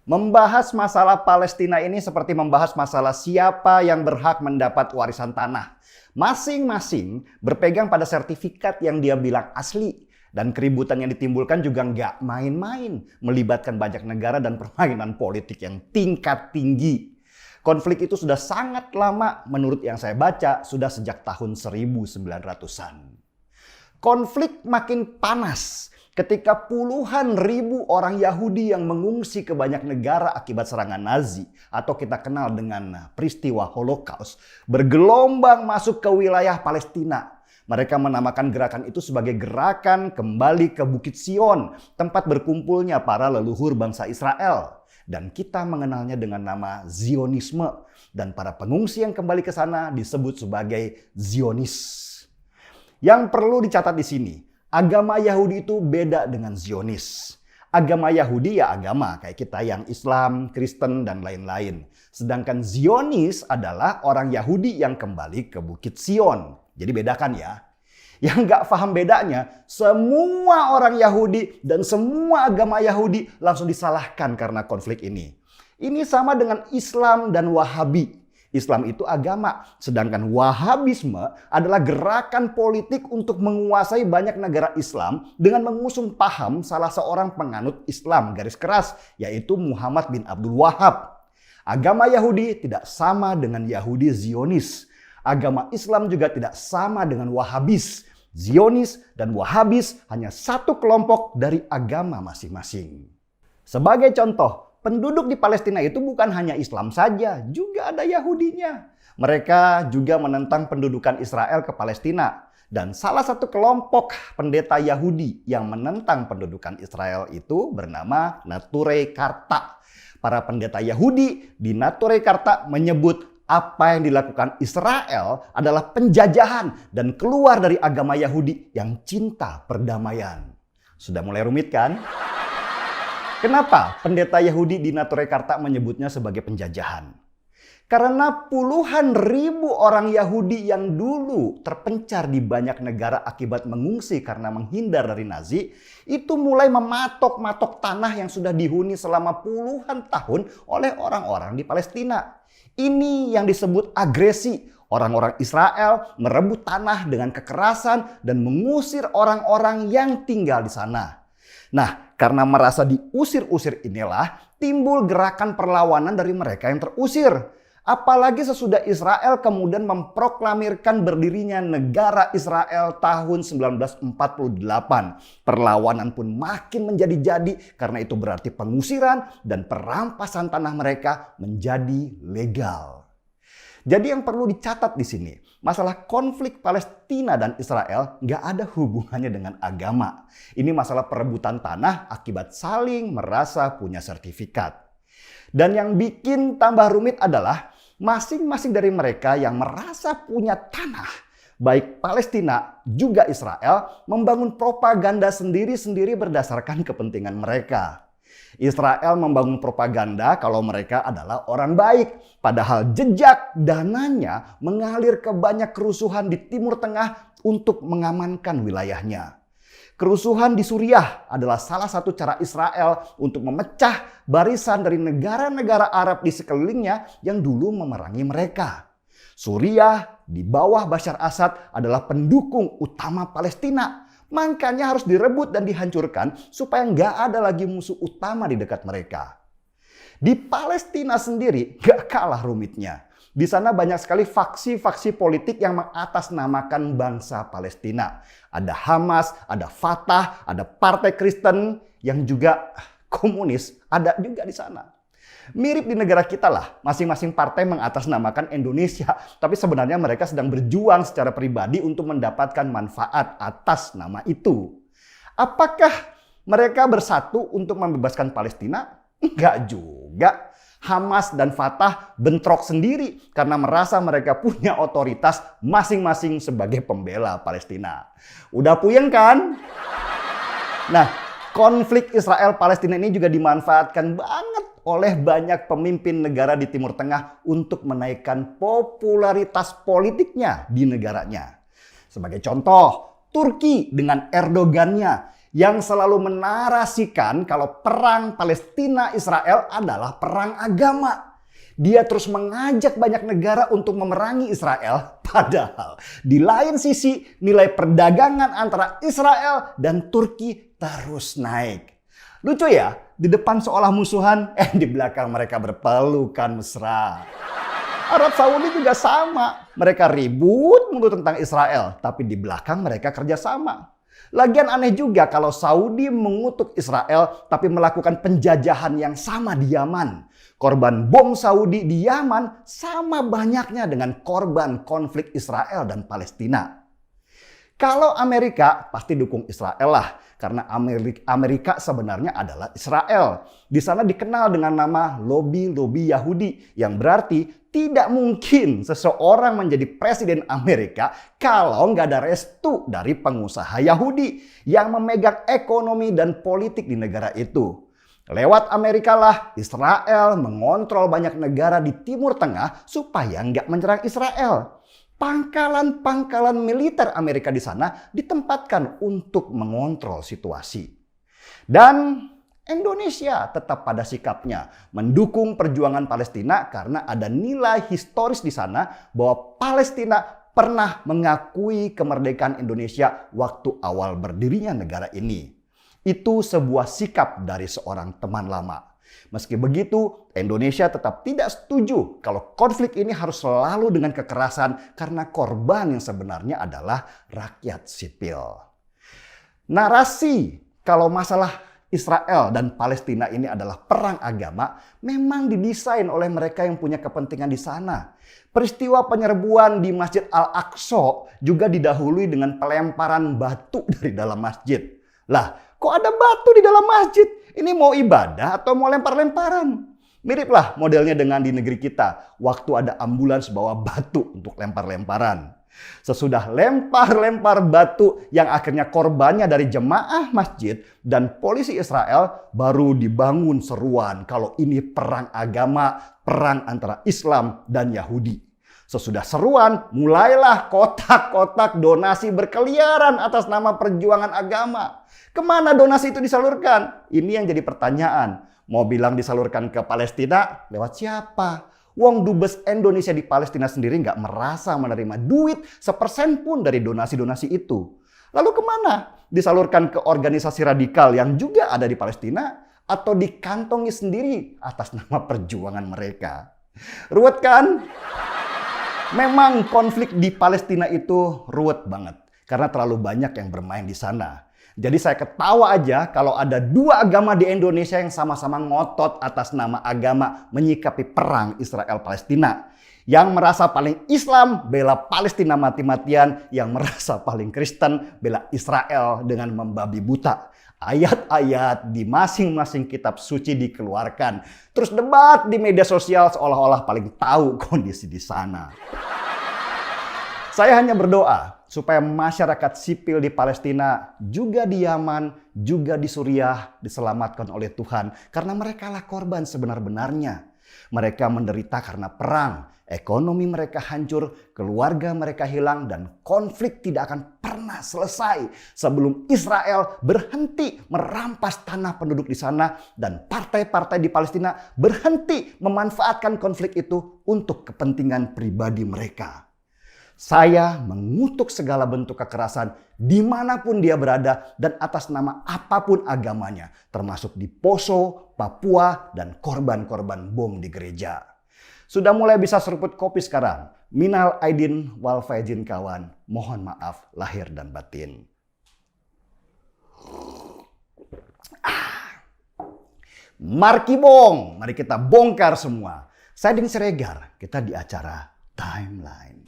Membahas masalah Palestina ini seperti membahas masalah siapa yang berhak mendapat warisan tanah. Masing-masing berpegang pada sertifikat yang dia bilang asli. Dan keributan yang ditimbulkan juga nggak main-main. Melibatkan banyak negara dan permainan politik yang tingkat tinggi. Konflik itu sudah sangat lama, menurut yang saya baca, sudah sejak tahun 1900-an. Konflik makin panas ketika puluhan ribu orang Yahudi yang mengungsi ke banyak negara akibat serangan Nazi atau kita kenal dengan peristiwa Holocaust bergelombang masuk ke wilayah Palestina. Mereka menamakan gerakan itu sebagai gerakan kembali ke Bukit Sion, tempat berkumpulnya para leluhur bangsa Israel. Dan kita mengenalnya dengan nama Zionisme. Dan para pengungsi yang kembali ke sana disebut sebagai Zionis. Yang perlu dicatat di sini, agama Yahudi itu beda dengan Zionis. Agama Yahudi ya agama kayak kita yang Islam, Kristen, dan lain-lain. Sedangkan Zionis adalah orang Yahudi yang kembali ke Bukit Sion. Jadi bedakan ya. Yang nggak paham bedanya, semua orang Yahudi dan semua agama Yahudi langsung disalahkan karena konflik ini. Ini sama dengan Islam dan Wahabi. Islam itu agama, sedangkan Wahabisme adalah gerakan politik untuk menguasai banyak negara Islam dengan mengusung paham salah seorang penganut Islam garis keras, yaitu Muhammad bin Abdul Wahab. Agama Yahudi tidak sama dengan Yahudi Zionis. Agama Islam juga tidak sama dengan Wahabis. Zionis dan Wahabis hanya satu kelompok dari agama masing-masing. Sebagai contoh, penduduk di Palestina itu bukan hanya Islam saja, juga ada Yahudinya. Mereka juga menentang pendudukan Israel ke Palestina. Dan salah satu kelompok pendeta Yahudi yang menentang pendudukan Israel itu bernama Neturei Karta. Para pendeta Yahudi di Neturei Karta menyebut apa yang dilakukan Israel adalah penjajahan dan keluar dari agama Yahudi yang cinta perdamaian. Sudah mulai rumit kan? Kenapa pendeta Yahudi di Neturei Karta menyebutnya sebagai penjajahan? Karena puluhan ribu orang Yahudi yang dulu terpencar di banyak negara akibat mengungsi karena menghindar dari Nazi, itu mulai mematok-matok tanah yang sudah dihuni selama puluhan tahun oleh orang-orang di Palestina. Ini yang disebut agresi. Orang-orang Israel merebut tanah dengan kekerasan dan mengusir orang-orang yang tinggal di sana. Nah, karena merasa diusir-usir inilah timbul gerakan perlawanan dari mereka yang terusir. Apalagi sesudah Israel kemudian memproklamirkan berdirinya negara Israel tahun 1948. Perlawanan pun makin menjadi-jadi karena itu berarti pengusiran dan perampasan tanah mereka menjadi legal. Jadi yang perlu dicatat di sini, masalah konflik Palestina dan Israel nggak ada hubungannya dengan agama. Ini masalah perebutan tanah akibat saling merasa punya sertifikat. Dan yang bikin tambah rumit adalah masing-masing dari mereka yang merasa punya tanah, baik Palestina juga Israel, membangun propaganda sendiri-sendiri berdasarkan kepentingan mereka. Israel membangun propaganda kalau mereka adalah orang baik. Padahal jejak dananya mengalir ke banyak kerusuhan di Timur Tengah untuk mengamankan wilayahnya. Kerusuhan di Suriah adalah salah satu cara Israel untuk memecah barisan dari negara-negara Arab di sekelilingnya yang dulu memerangi mereka. Suriah di bawah Bashar Assad adalah pendukung utama Palestina. Makanya harus direbut dan dihancurkan supaya nggak ada lagi musuh utama di dekat mereka. Di Palestina sendiri nggak kalah rumitnya. Di sana banyak sekali faksi-faksi politik yang mengatasnamakan bangsa Palestina. Ada Hamas, ada Fatah, ada Partai Kristen yang juga komunis, ada juga di sana. Mirip di negara kita lah, masing-masing partai mengatasnamakan Indonesia, tapi sebenarnya mereka sedang berjuang secara pribadi untuk mendapatkan manfaat atas nama itu. Apakah mereka bersatu untuk membebaskan Palestina? Enggak juga. Hamas dan Fatah bentrok sendiri karena merasa mereka punya otoritas masing-masing sebagai pembela Palestina. Udah puyeng kan? Nah, konflik Israel-Palestina ini juga dimanfaatkan banget oleh banyak pemimpin negara di Timur Tengah untuk menaikkan popularitas politiknya di negaranya. Sebagai contoh, Turki dengan Erdogannya yang selalu menarasikan kalau perang Palestina-Israel adalah perang agama. Dia terus mengajak banyak negara untuk memerangi Israel. Padahal di lain sisi nilai perdagangan antara Israel dan Turki terus naik. Lucu ya, di depan seolah musuhan, di belakang mereka berpelukan mesra. Arab Saudi juga sama. Mereka ribut mulu tentang Israel, tapi di belakang mereka kerjasama. Lagian aneh juga kalau Saudi mengutuk Israel tapi melakukan penjajahan yang sama di Yaman. Korban bom Saudi di Yaman sama banyaknya dengan korban konflik Israel dan Palestina. Kalau Amerika pasti dukung Israel lah, karena Amerika sebenarnya adalah Israel. Di sana dikenal dengan nama lobi-lobi Yahudi, yang berarti tidak mungkin seseorang menjadi presiden Amerika kalau nggak ada restu dari pengusaha Yahudi yang memegang ekonomi dan politik di negara itu. Lewat Amerika lah Israel mengontrol banyak negara di Timur Tengah supaya nggak menyerang Israel. Pangkalan-pangkalan militer Amerika di sana ditempatkan untuk mengontrol situasi. Dan Indonesia tetap pada sikapnya mendukung perjuangan Palestina karena ada nilai historis di sana bahwa Palestina pernah mengakui kemerdekaan Indonesia waktu awal berdirinya negara ini. Itu sebuah sikap dari seorang teman lama. Meski begitu, Indonesia tetap tidak setuju kalau konflik ini harus selalu dengan kekerasan karena korban yang sebenarnya adalah rakyat sipil. Narasi kalau masalah Israel dan Palestina ini adalah perang agama memang didesain oleh mereka yang punya kepentingan di sana. Peristiwa penyerbuan di Masjid Al-Aqsa juga didahului dengan pelemparan batu dari dalam masjid. Lah, kok ada batu di dalam masjid? Ini mau ibadah atau mau lempar-lemparan? Miriplah modelnya dengan di negeri kita. Waktu ada ambulans bawa batu untuk lempar-lemparan. Sesudah lempar-lempar batu yang akhirnya korbannya dari jemaah masjid dan polisi Israel, baru dibangun seruan kalau ini perang agama, perang antara Islam dan Yahudi. Sesudah seruan, mulailah kotak-kotak donasi berkeliaran atas nama perjuangan agama. Kemana donasi itu disalurkan? Ini yang jadi pertanyaan. Mau bilang disalurkan ke Palestina, lewat siapa? Wong dubes Indonesia di Palestina sendiri nggak merasa menerima duit sepersen pun dari donasi-donasi itu. Lalu kemana? Disalurkan ke organisasi radikal yang juga ada di Palestina? Atau dikantongi sendiri atas nama perjuangan mereka? Ruwet kan? Memang konflik di Palestina itu ruwet banget karena terlalu banyak yang bermain di sana. Jadi saya ketawa aja kalau ada dua agama di Indonesia yang sama-sama ngotot atas nama agama menyikapi perang Israel-Palestina. Yang merasa paling Islam bela Palestina mati-matian, yang merasa paling Kristen bela Israel dengan membabi buta. Ayat-ayat di masing-masing kitab suci dikeluarkan. Terus debat di media sosial seolah-olah paling tahu kondisi di sana. Saya hanya berdoa supaya masyarakat sipil di Palestina, juga di Yaman, juga di Suriah diselamatkan oleh Tuhan. Karena merekalah korban sebenar-benarnya. Mereka menderita karena perang, ekonomi mereka hancur, keluarga mereka hilang, dan konflik tidak akan pernah selesai sebelum Israel berhenti merampas tanah penduduk di sana dan partai-partai di Palestina berhenti memanfaatkan konflik itu untuk kepentingan pribadi mereka. Saya mengutuk segala bentuk kekerasan dimanapun dia berada dan atas nama apapun agamanya, termasuk di Poso, Papua, dan korban-korban bom di gereja. Sudah mulai bisa seruput kopi sekarang. Minal aidin wal faizin kawan. Mohon maaf lahir dan batin. Markibong, mari kita bongkar semua. Saya Denny Siregar, kita di acara Timeline.